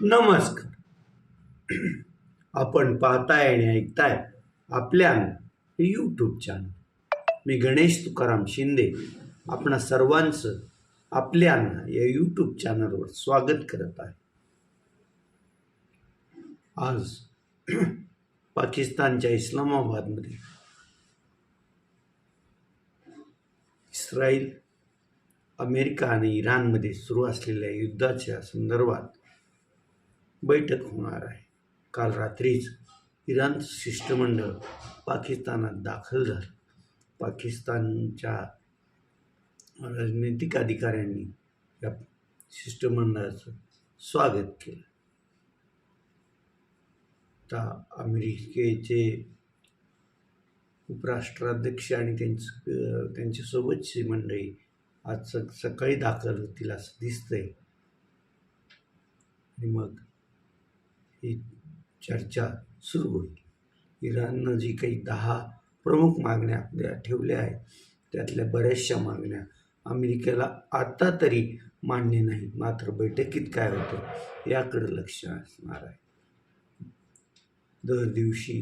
नमस्कार. आपण पाहताय आणि ऐकताय आपल्या हे यूट्यूब चॅनल. मी गणेश तुकाराम शिंदे आपणा सर्वांचं आपल्या या यूट्यूब चॅनलवर स्वागत करत आहे. आज पाकिस्तानच्या इस्लामाबादमध्ये इस्रायल, अमेरिका आणि इराणमध्ये सुरू असलेल्या युद्धाच्या संदर्भात बैठक होणार आहे. काल रात्रीच इराणचं शिष्टमंडळ पाकिस्तानात दाखल झालं. पाकिस्तानच्या राजनैतिक अधिकाऱ्यांनी या शिष्टमंडळाचं स्वागत केलं. आता अमेरिकेचे उपराष्ट्राध्यक्ष आणि त्यांच्यासोबतची मंडळी आज सकाळी दाखल होतील असं दिसतंय. आणि मग ही चर्चा सुरू होईल. इराणनं जी काही 10 प्रमुख मागण्या आपल्या ठेवल्या आहेत त्यातल्या बऱ्याचशा मागण्या अमेरिकेला आता तरी मान्य नाही. मात्र बैठकीत काय होतं याकडे लक्ष असणार आहे. दर दिवशी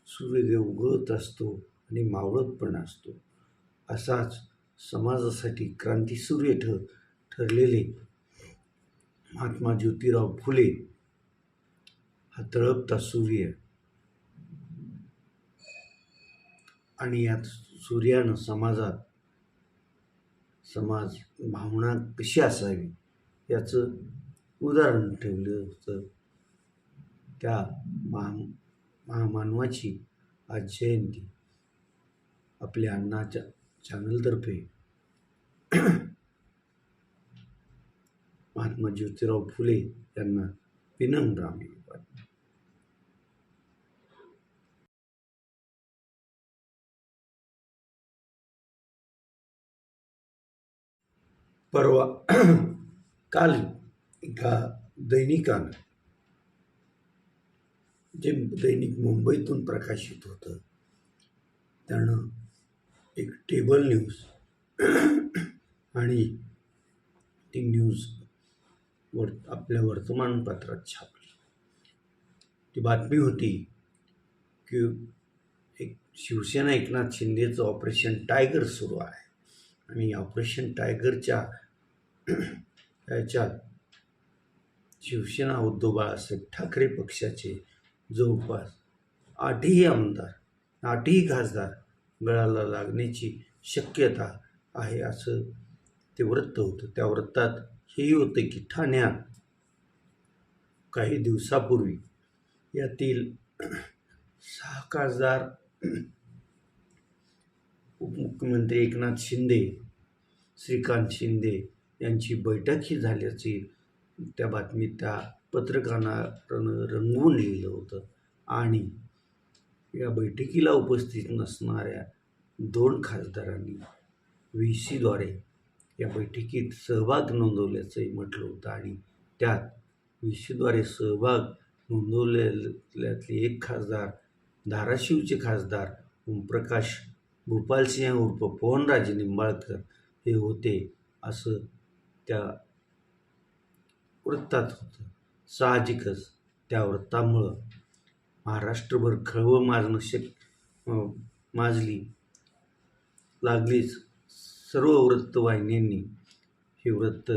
सूर्योदय उगवत असतो आणि मावळत पण असतो. असाच समाजासाठी क्रांतीसूर्य ठरलेले महात्मा ज्योतिराव फुले हा तळपता सूर्य, आणि या सूर्यानं समाज भावना कशी असावी याचं उदाहरण ठेवलं होतं. त्या महामानवाची आज जयंती आपल्या अण्णाच्या चॅनलतर्फे महात्मा ज्योतिराव फुले यांना विनम्र अभिवादन. परवा काल एका दैनिकानं, जे दैनिक मुंबईतून प्रकाशित होतं, त्यानं एक टेबल न्यूज आणि ती न्यूज आपल्या वर्तमानपत्रात छापली. ती बातमी होती की एक शिवसेना एकनाथ शिंदेचं ऑपरेशन टायगर सुरू आहे आणि ऑपरेशन टायगरच्या याच्यात शिवसेना उद्धव बाळासाहेब ठाकरे पक्षाचे जवळपास 8ही खासदार गळाला लागण्याची शक्यता आहे असं ते वृत्त होतं. त्या वृत्तात हेही होतं की ठाण्यात काही दिवसापूर्वी यातील 6 खासदार, उपमुख्यमंत्री एकनाथ शिंदे, श्रीकांत शिंदे यांची बैठकही झाल्याची त्या बातमीत त्या पत्रकारानं रंगवून लिहिलं होतं. आणि या बैठकीला उपस्थित नसणाऱ्या 2 खासदारांनी VCद्वारे या बैठकीत सहभाग नोंदवल्याचंही म्हटलं होतं. आणि त्यात VCद्वारे सहभाग नोंदवलेल्यातले एक खासदार धाराशिवचे खासदार ओमप्रकाश भूपालसिंह उर्फ पवनराजे निंबाळकर हे होते असं त्या वृत्तात होतं. साहजिकच त्या वृत्तामुळं महाराष्ट्रभर खळबळ माजली लागलीच. सर्व वृत्तवाहिन्यांनी हे वृत्त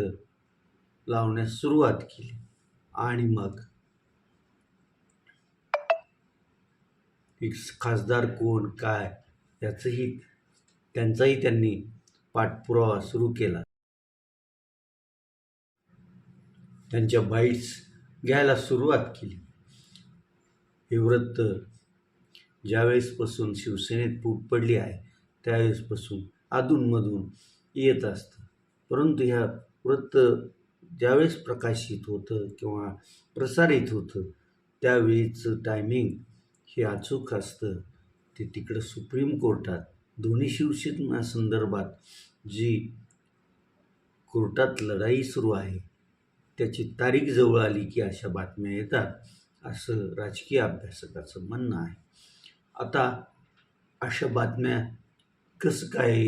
लावण्यास सुरुवात केली आणि मग एक खासदार कोण काय त्यांचाही त्यांनी पाठपुरावा सुरू केला. त्यांच्या बाईट्स घ्यायला सुरुवात केली. हे वृत्त ज्यावेळेसपासून शिवसेनेत फूट पडली आहे त्यावेळेसपासून अधूनमधून येत असतं. परंतु ह्या वृत्त ज्यावेळेस प्रकाशित होतं किंवा प्रसारित होतं त्यावेळीचं टायमिंग हे अचूक असतं. ते तिकडं सुप्रीम कोर्टात दोन्ही शिवसेना संदर्भात जी कोर्टात लढाई सुरू आहे त्याची तारीख जवळ आली की अशा बातम्या येतात असं राजकीय अभ्यासकाचं म्हणणं आहे. आता अशा बातम्या कसं काय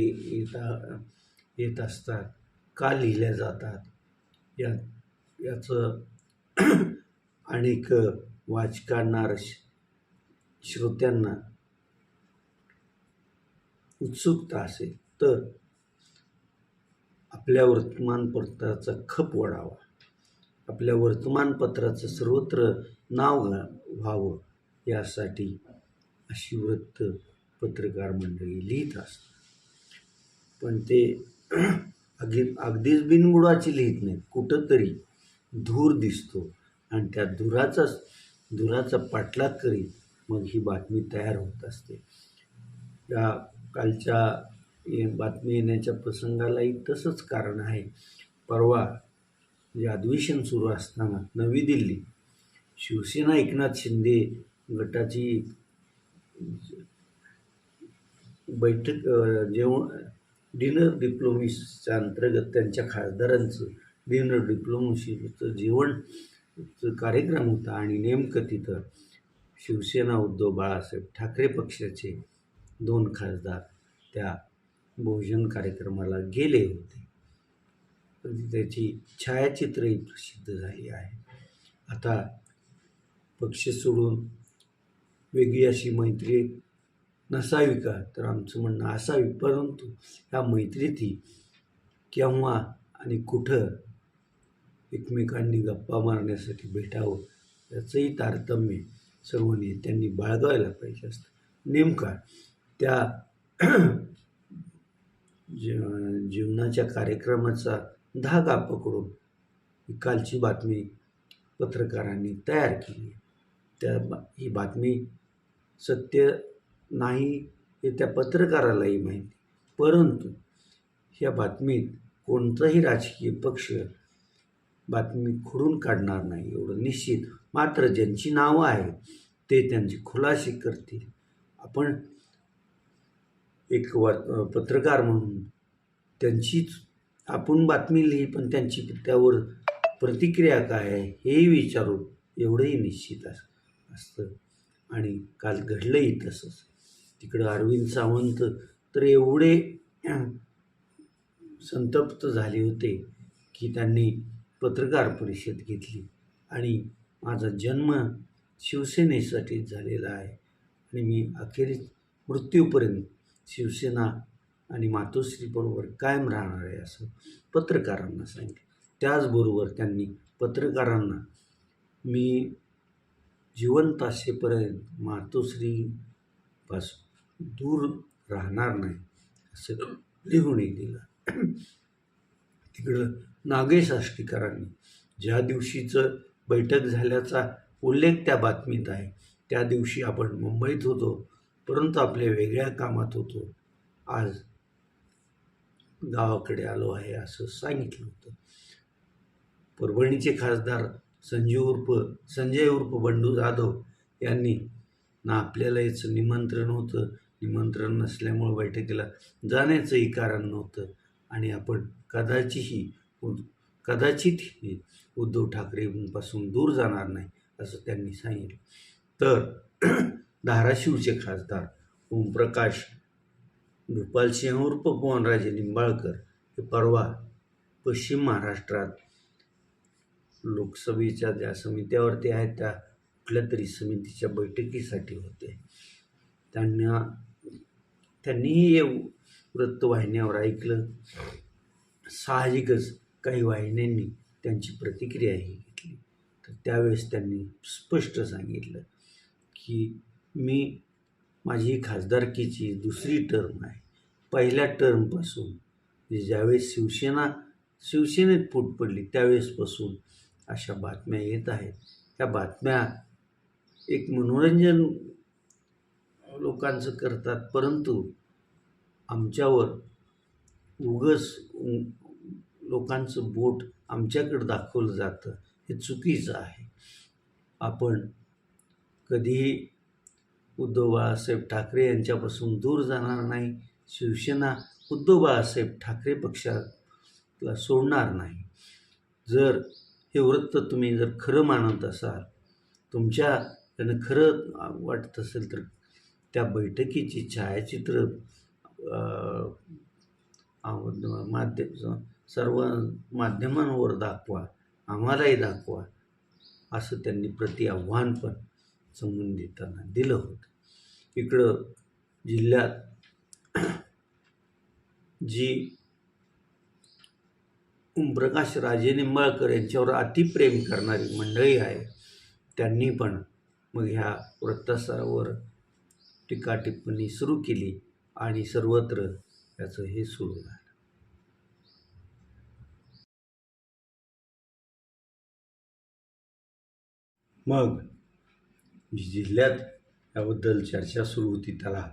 येत असतात, का लिहिल्या जातात, याचं अनेक वाचकांना श्रोत्यांना उत्सुकता असेल तर आपल्या वर्तमानपत्राचा खप वाढावा, आपल्या वर्तमानपत्राचं सर्वत्र नाव व्हावं यासाठी अशी पत्रकार मंडळी लिहित असतात. पण ते अगदीच बिनबुडाची लिहित नाहीत. कुठंतरी धूर दिसतो आणि त्या धुराचा पाठलाग करीत मग ही बातमी तयार होत असते. या कालच्या बातमी येण्याच्या प्रसंगालाही तसंच कारण आहे. परवा जे अधिवेशन सुरू असताना नवी दिल्ली शिवसेना एकनाथ शिंदे गटाची बैठक डिनर डिप्लोमसीच्या अंतर्गत त्यांच्या खासदारांचं डिनर डिप्लोमसीचं कार्यक्रम होता आणि नेमकं तिथं शिवसेना उद्धव बाळासाहेब ठाकरे पक्षाचे 2 खासदार त्या भोजन कार्यक्रमाला गेले होते. त्याची छायाचित्रही प्रसिद्ध झाली आहे. आता पक्ष सोडून वेगळी अशी मैत्री नसावी का, तर आमचं म्हणणं असावी, परंतु ह्या मैत्रीतही केव्हा आणि कुठं एकमेकांनी गप्पा मारण्यासाठी भेटावं याचंही तारतम्य सर्व नेत्यांनी बाळगायला पाहिजे असतं. नेमका त्या जीवनाच्या कार्यक्रमाचा धागा पकडून कालची बातमी पत्रकारांनी तयार केली. ही बातमी सत्य नाही हे त्या पत्रकारालाही माहिती, परंतु ह्या बातमीत कोणताही राजकीय पक्ष बातमी खोडून काढणार नाही एवढं निश्चित. मात्र ज्यांची नावं आहेत ते त्यांचे खुलासे करतील. आपण एक पत्रकार म्हणून त्यांचीच आपण बातमी लिही, पण त्यांची त्यावर प्रतिक्रिया काय आहे हेही विचारून एवढंही निश्चित असतं. आणि काल घडलंही तसंच. तिकडं अरविंद सावंत तर एवढे संतप्त झाले होते की त्यांनी पत्रकार परिषद घेतली आणि माझा जन्म शिवसेनेसाठीच झालेला आहे आणि मी अखेरीस मृत्यूपर्यंत शिवसेना आणि मातोश्रीबरोबर कायम राहणार आहे असं पत्रकारांना सांगितलं. त्याचबरोबर त्यांनी पत्रकारांना मी जिवंत असेपर्यंत मातोश्रीपासून दूर राहणार नाही असं लिहूनही दिलं. तिकडं नागेश आष्टीकरांनी ज्या दिवशीचं बैठक झाल्याचा उल्लेख त्या बातमीत आहे त्या दिवशी आपण मुंबईत होतो, परंतु आपल्या वेगळ्या कामात होतो, आज गावाकडे आलो आहे असं सांगितलं होतं. परभणीचे खासदार संजय उर्फ बंडू जाधव यांनी ना आपल्याला याचं निमंत्रण होतं, निमंत्रण नसल्यामुळं बैठकीला जाण्याचंही कारण नव्हतं आणि आपण कदाचितही उद्धव ठाकरेंपासून दूर जाणार नाही असं त्यांनी सांगितलं. तर धाराशिवचे खासदार ओमप्रकाश गोपालसिंह उर्फ पवनराजे निंबाळकर हे परवा पश्चिम महाराष्ट्रात लोकसभेच्या ज्या समित्यावरती आहेत त्या कुठल्या तरी समितीच्या बैठकीसाठी होते. त्यांनीही हे वृत्तवाहिन्यावर ऐकलं. साहजिकच काही वाहिन्यांनी त्यांची प्रतिक्रियाही घेतली. तर त्यावेळेस त्यांनी स्पष्ट सांगितलं की माझी खासदारकीची दुसरी टर्म आहे. पहिल्या टर्मपासून ज्यावेळेस शिवसेनेत फूट पडली त्यावेळेसपासून अशा बातम्या येत आहेत. त्या बातम्या एक मनोरंजन लोकांचं करतात, परंतु आमच्यावर उगाच लोकांचं बोट आमच्याकडं दाखवलं जातं हे चुकीचं आहे. आपण कधीही उद्धव बाळासाहेब ठाकरे यांच्यापासून दूर जाणार नाही. शिवसेना उद्धव बाळासाहेब ठाकरे पक्षाला सोडणार नाही. जर हे वृत्त तुम्ही जर खरं मानत असाल, तुमच्याकडनं खरं वाटत असेल तर त्या बैठकीची छायाचित्र सर्व माध्यमांवर दाखवा आम्हालाही दाखवा, असं त्यांनी आव्हान पण संबंधितांना दिलं होतं. इकडं जिल्ह्यात जी ओमप्रकाश राजे निंबाळकर यांच्यावर अतिप्रेम करणारी मंडळी आहे, त्यांनी पण मग ह्या वृत्तस्त्रावर टीका टिप्पणी सुरू केली आणि सर्वत्र याचं हे सुरू झालं. मग जिल्ह्यात याबद्दल चर्चा सुरू होती, त्याला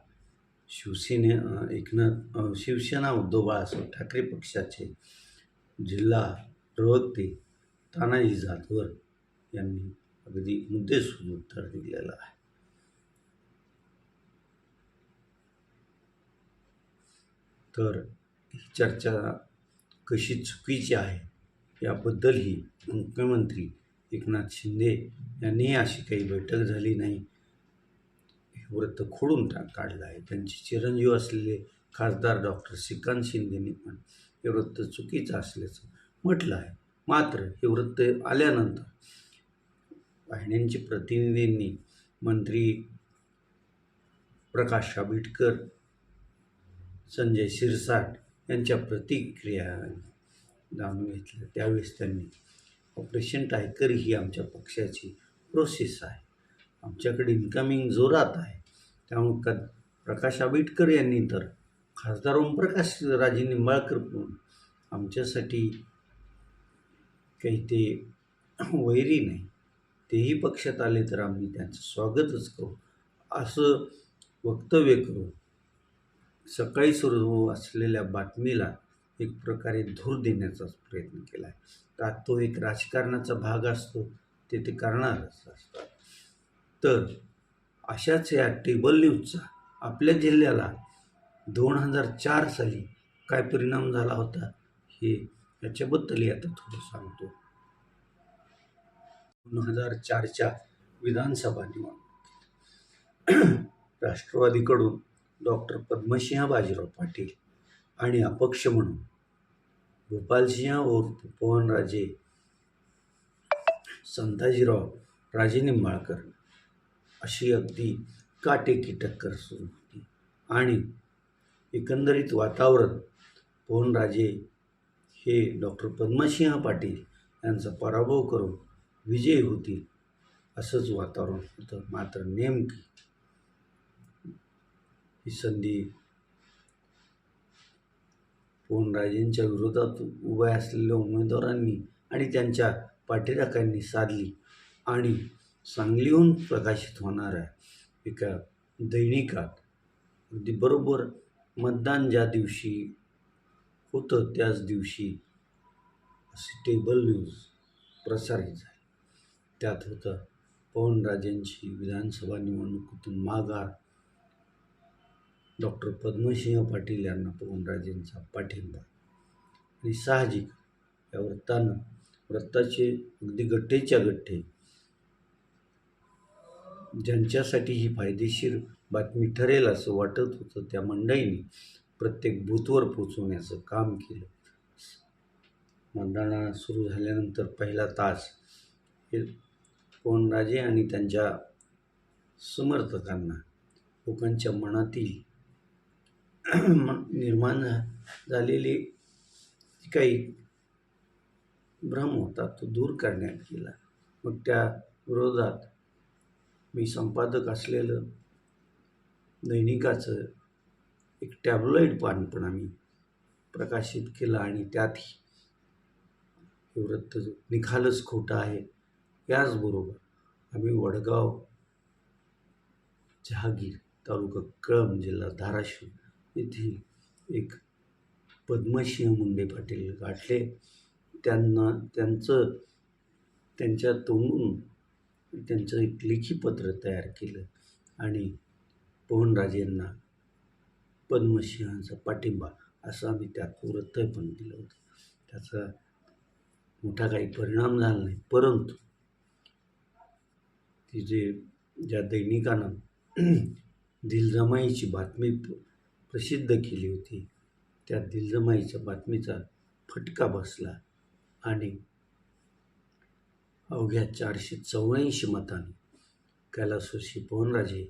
शिवसेना उद्धव बाळासाहेब ठाकरे पक्षाचे जिल्हा प्रवक्ते तानाजी जाधवर यांनी अगदी मुद्देसूद उत्तर दिलेलं आहे. तर ही चर्चा कशी चुकीची आहे याबद्दलही मुख्यमंत्री एकनाथ शिंदे यांनीही अशी काही बैठक झाली नाही हे वृत्त खोडून काढलं आहे. त्यांचे चिरंजीव असलेले खासदार डॉक्टर श्रीकांत शिंदेंनी पण हे वृत्त चुकीचं असल्याचं म्हटलं आहे. मात्र हे वृत्त आल्यानंतर वाहिन्यांच्या प्रतिनिधींनी मंत्री प्रकाश आंबेडकर, संजय शिरसाट यांच्या प्रतिक्रिया जाणून घेतल्या. त्यावेळेस त्यांनी ऑपरेशन टायगर ही आमच्या पक्षाची प्रोसेस आहे, आमच्याकडे इन्कमिंग जोरात आहे, त्यामुळे प्रकाश आंबेडकर यांनी तर खासदार ओमप्रकाश राजे निंबाळकर पण आमच्यासाठी काही ते वैरी नाही, तेही पक्षात आले तर आम्ही त्यांचं स्वागतच करू, असं वक्तव्य करून सकाळी सुरू असलेल्या बातमीला एक प्रकारे धूर देण्याचाच प्रयत्न केला आहे. का तो एक राजकारणाचा भाग असतो, ते करणारच असतात. तर अशाच या टेबल न्यूजचा आपल्या जिल्ह्याला 2004 साली काय परिणाम झाला होता हे याच्याबद्दलही आता थोडं सांगतो. 2004च्या विधानसभा निवडणुकीत राष्ट्रवादीकडून डॉक्टर पद्मसिंह बाजीराव पाटील आणि अपक्ष म्हणून गोपालसिंह उर्फ पवनराजे संताजीराव राजे निंबाळकर अशी अगदी काटेकी टक्कर सुरू होती आणि एकंदरीत वातावरण पवनराजे हे डॉक्टर पद्मसिंह पाटील यांचा पराभव करून विजयी होतील असंच वातावरण होतं. मात्र नेमकी ही संधी पवनराजेंच्या विरोधात उभ्या असलेल्या उमेदवारांनी आणि त्यांच्या पाठीराख्यांनी साधली आणि सांगलीहून प्रकाशित होणाऱ्या एका दैनिकात अगदी बरोबर मतदान ज्या दिवशी होतं त्याच दिवशी अशी टेबल न्यूज प्रसारित झाली. त्यात होतं पवनराजेंची विधानसभा निवडणुकीतून माघार, डॉक्टर पद्मसिंह पाटील यांना पवनराजेंचा पाठिंबा. आणि साहजिक या वृत्ताचे अगदी गट्टेच्या गट्टे ज्यांच्यासाठी ही फायदेशीर बातमी ठरेल असं वाटत होतं त्या मंडळींनी प्रत्येक बूथवर पोचवण्याचं काम केलं. मतदान सुरू झाल्यानंतर पहिला तास हे पवनराजे आणि त्यांच्या समर्थकांना लोकांच्या मनातील निर्माण झालेली काही भ्रम होता तो दूर करण्यात गेला. मग त्या विरोधात मी संपादक असलेलं दैनिकाचं एक टॅब्लॉईड पान पण आम्ही प्रकाशित केलं आणि त्यातही हे वृत्त निखालच खोटं आहे. याचबरोबर आम्ही वडगाव, जहागीर, तालुका कळंब, जिल्हा धाराशिव येथील एक पद्मसिंह मुंडे पाटील गाठले. त्यांच्या तोंडून त्यांचं एक लेखी पत्र तयार केलं आणि पवनराजेंना पद्मसिंहांचा पाठिंबा असं आम्ही त्यात वृत्त पण दिलं होतं. त्याचा मोठा काही परिणाम झाला नाही, परंतु ज्या दैनिकानं दिलजमाईची बातमी प्रसिद्ध केली होती त्या दिलजमाईच्या बातमीचा फटका बसला आणि अवघ्या 484 मतांनी कैलासवासी पवनराजे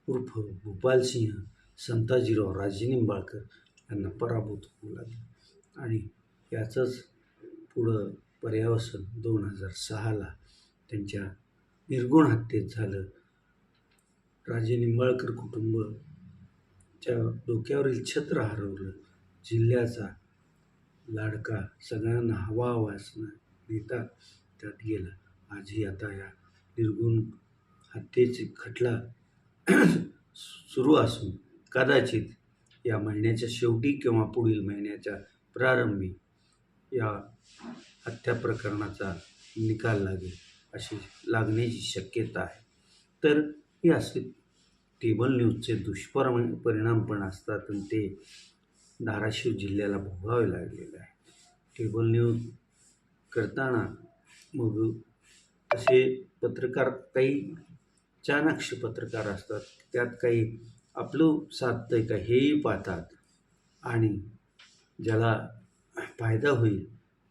उर्फ भूपालसिंह संताजीराव राजे निंबाळकर यांना पराभूत होऊ लागले. आणि याचंच पुढं पर्यावसन 2006ला त्यांच्या निर्गुण हत्येत झालं. राजे निंबाळकर कुटुंबच्या डोक्यावरील छत्र हरवलं. जिल्ह्याचा लाडका, सगळ्यांना हवा असणारा नेता त्यात गेला. आजही आता या निर्गुण हत्येचे खटला सुरू असून कदाचित या महिन्याच्या शेवटी किंवा पुढील महिन्याच्या प्रारंभी या हत्या प्रकरणाचा निकाल लागण्याची शक्यता आहे. तर हे असे केबल न्यूजचे दुष्परिणाम पण असतात आणि ते धाराशिव जिल्ह्याला भोगावे लागलेलं आहे. केबल न्यूज करताना मग असे पत्रकार, काही चाणाक्ष पत्रकार असतात, त्यात काही आपलं साधतंय का हेही पाहतात आणि ज्याला फायदा होईल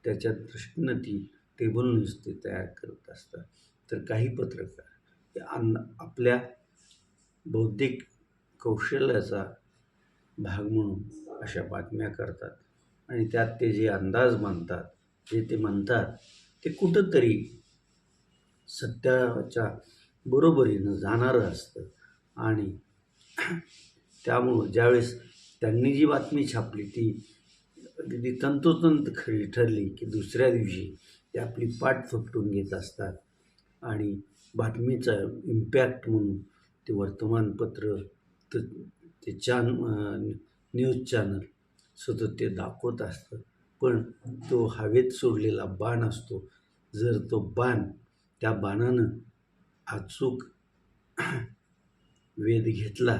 त्याच्या दृष्टीनं ती केबल न्यूज ते तयार करत असतात. तर काही पत्रकार आपल्या बौद्धिक कौशल्याचा भाग म्हणून अशा बातम्या करतात आणि त्यात ते जे अंदाज बांधतात, जे ते म्हणतात ते कुठंतरी सत्याच्या बरोबरीनं जाणारं असतं. आणि त्यामुळं ज्यावेळेस त्यांनी जी बातमी छापली ती अगदी तंतोतंत खरी ठरली की दुसऱ्या दिवशी ते आपली पाठ थोपटून घेत असतात आणि बातमीचा इम्पॅक्ट म्हणून ते वर्तमानपत्र, ते न्यूज चॅनल सतत ते दाखवत असतं. पण तो हवेत सोडलेला बाण असतो. जर तो बाण, त्या बाणानं अचूक वेध घेतला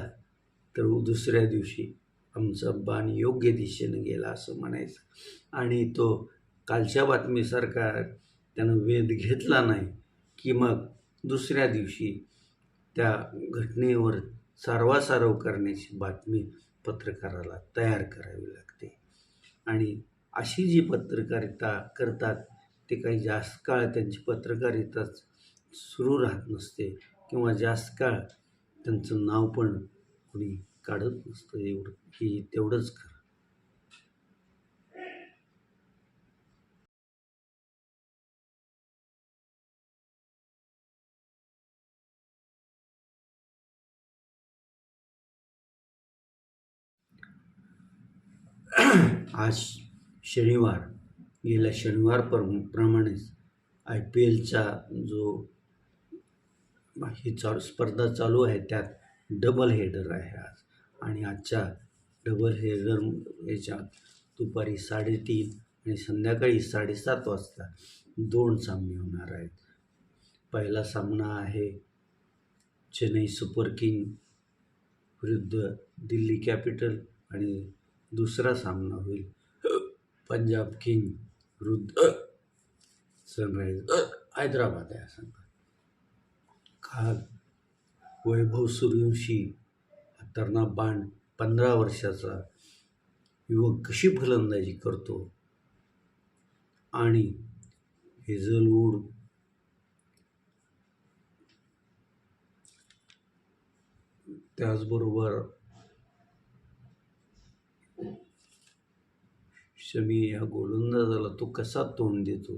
तर दुसऱ्या दिवशी आमचा बाण योग्य दिशेनं गेला असं म्हणायचं. आणि तो कालच्या बातमीसारखा त्यानं वेध घेतला नाही की मग दुसऱ्या दिवशी त्या घटनेवर सारवासारव करण्याची बातमी पत्रकाराला तयार करावी लागते. आणि अशी जी पत्रकारिता करतात ते काही जास्त काळ त्यांची पत्रकारिता सुरू राहत नसते किंवा जास्त काळ त्यांचं नाव पण कुणी काढत नसतं. तेवढंच खरं. आज शनिवार, गेल्या शनिवारप्रमाणेच IPLचा जो ही स्पर्धा चालू आहे त्यात डबल हेडर आहे आज. आणि आजच्या डबल हेडर याच्यात दुपारी 3:30 आणि संध्याकाळी 7:30 वाजता 2 सामने होणार आहेत. पहिला सामना आहे चेन्नई सुपर किंग विरुद्ध दिल्ली कॅपिटल आणि दुसरा सामना होईल पंजाब किंग विरुद्ध सनरायझर्स हैदराबाद या संघात. काल वैभव सूर्यवंशी खतरनाक बाण 15 वर्षाचा युवक कशी फलंदाजी करतो आणि हेझलवूड त्याचबरोबर शमी या गोलंदाजाला तो कसा तोंड देतो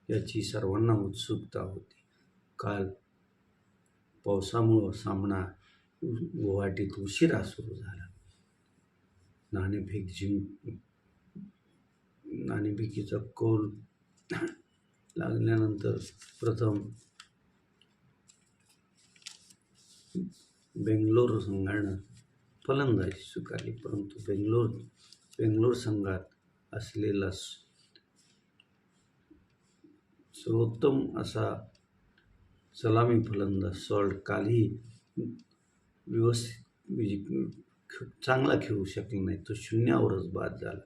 याची सर्वांना उत्सुकता होती. काल पावसामुळं सामना गुवाहाटीत उशिरा सुरू झाला. नाणेफेकीचा कौल लागल्यानंतर प्रथम बेंगलोर संघानं फलंदाजी स्वीकारली, परंतु बेंगलोर संघात असलेला सर्वोत्तम असा सलामी फलंदाज सॉल्ट कालही व्यवस्थित चांगला खेळू शकला नाही. तो 0वरच बाद झाला.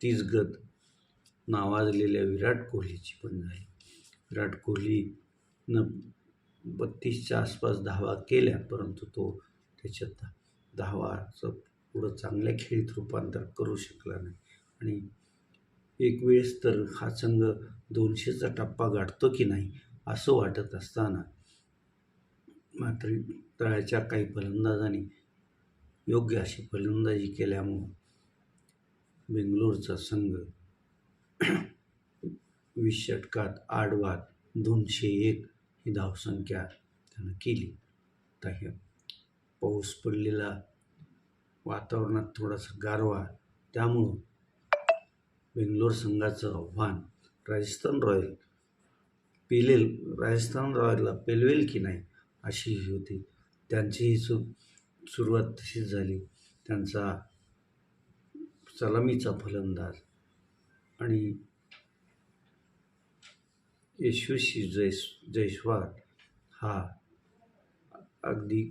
तीच गत नावाजलेल्या विराट कोहलीची पण झाली. विराट कोहलीनं 32च्या आसपास धावा केल्या, परंतु तो त्याच्यात धावाचं पुढं चांगल्या खेळीत रूपांतर करू शकला नाही. आणि एक वेळेस तर हा संघ 200चा टप्पा गाठतो की नाही असं वाटत असताना मात्र तळाच्या काही फलंदाजांनी योग्य अशी फलंदाजी केल्यामुळं बेंगलोरचा संघ 20 षटकात 8 बाद 201 ही धावसंख्या त्यानं केली. आता हे पाऊस पडलेला, वातावरणात थोडासा गारवा, त्यामुळं बेंगलोर संघाचं आव्हान राजस्थान रॉयलला पेलवेल की नाही अशी होती. त्यांचीही सुरुवात तशीच झाली. त्यांचा सलामीचा फलंदाज आणि यशस्वी जयस्वाल हा अगदी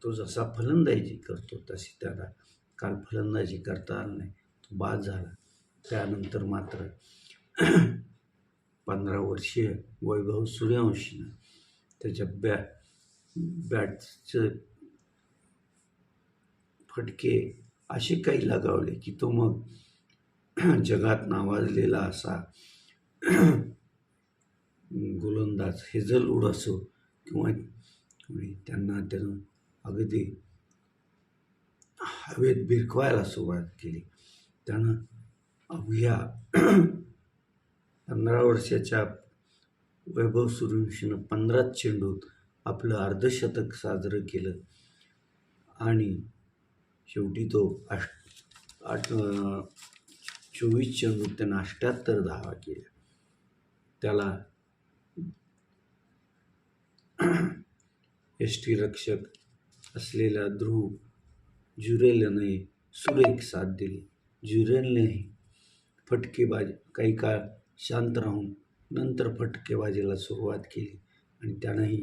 तो जसा फलंदाजी करतो तशी त्याला काल फलंदाजी करता आली नाही, तो बाद झाला. त्यानंतर मात्र 15 वर्षीय वैभव सूर्यवंशीनं त्याच्या बॅटचे फटके असे काही लगावले की तो मग जगात नावाजलेला असा गोलंदाज हेझलवूड असो किंवा त्यानं अगदी हवेत भिरकवायला सुरुवात केली. त्यानं अवघ्या 15 वर्षाच्या वैभव सूर्यवंशीनं 15 चेंडूत आपलं अर्धशतक साजरं केलं आणि शेवटी तो 24 चेंडूत त्यानं 78 धावा केल्या. त्याला यष्टीरक्षक असलेल्या ध्रुव ज्युरेलने सुरेख साथ दिली. ज्युरेलनेही फटकेबाजी काही काळ शांत राहून नंतर फटकेबाजीला सुरुवात केली आणि त्यानंही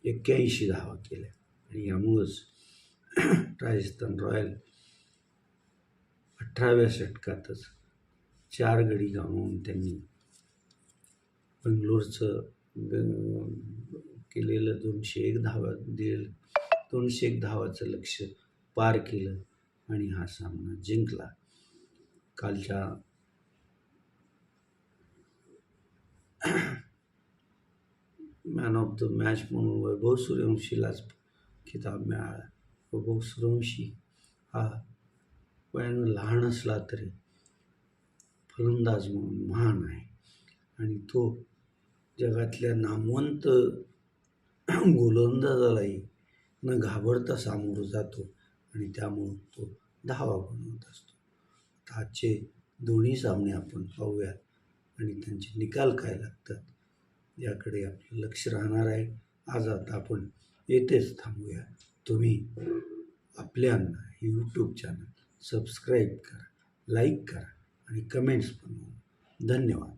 81 धावा केल्या आणि यामुळंच राजस्थान रॉयल 18व्या षटकातच 4 गडी गमावून त्यांनी बेंगलोरचं केलेलं 201 धावाचं लक्ष्य पार केलं आणि हा सामना जिंकला. कालच्या मॅन ऑफ द मॅच म्हणून वैभव सूर्यवंशीलाच खिताब मिळाला. वैभव सूर्यवंशी हा वयानं लहान असला तरी फलंदाज म्हणून महान आहे आणि तो जगातल्या नामवंत गोलंदाजालाही न घाबरता सामोरं जातो आणि त्यामुळं तो धावा बनवत असतो. आजचे दोन्ही सामने आपण पाहूयात आणि त्यांचे निकाल काय लागतात याकडे आपलं लक्ष राहणार आहे. आज आता आपण येथेच थांबूया. तुम्ही आपल्यांना यूट्यूब चॅनल सबस्क्राईब करा, लाईक करा आणि कमेंट्स पण. धन्यवाद.